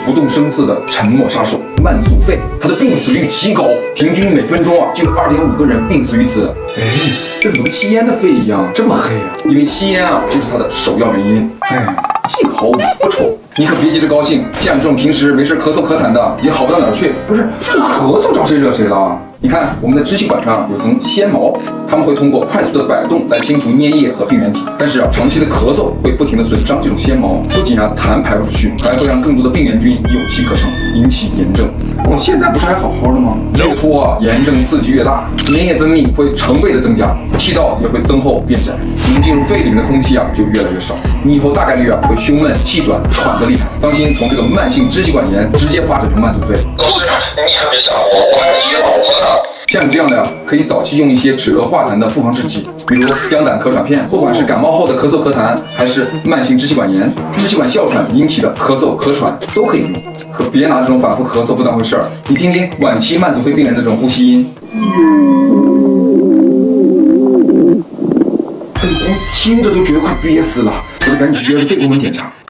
不动声色的沉默杀手慢阻肺，它的病死率极高，平均每分钟就有2.5个人病死于此。哎，这怎么跟吸烟的肺一样这么黑啊？因为吸烟就是它的首要原因。哎，既好不丑。你可别急着高兴，像这种平时没事咳嗽咳痰的也好不到哪儿去。不是，这个咳嗽招谁惹谁了？你看我们的支气管上有层纤毛，它们会通过快速的摆动来清除粘液和病原体。但是长期的咳嗽会不停的损伤这种纤毛，不仅痰排不出去，还会让更多的病原菌有机可乘，引起炎症。我现在不是还好好的吗？越拖炎症刺激越大，粘液分泌会成倍的增加，气道也会增厚变窄，能进入肺里面的空气就越来越少。你以后大概率会胸闷、气短、喘得厉害。当心从这个慢性支气管炎直接发展成慢阻肺。老师，你可别吓我还得娶老婆呢。像你这样的可以早期用一些止咳化痰的复方制剂，比如姜胆咳喘片，不管是感冒后的咳嗽咳痰，还是慢性支气管炎、支气管哮喘引起的咳嗽咳喘，都可以用。可别拿这种反复咳嗽不当回事儿。你听听晚期慢阻肺病人的这种呼吸音，听着都觉得快憋死了，我得赶紧去约个肺部门检查。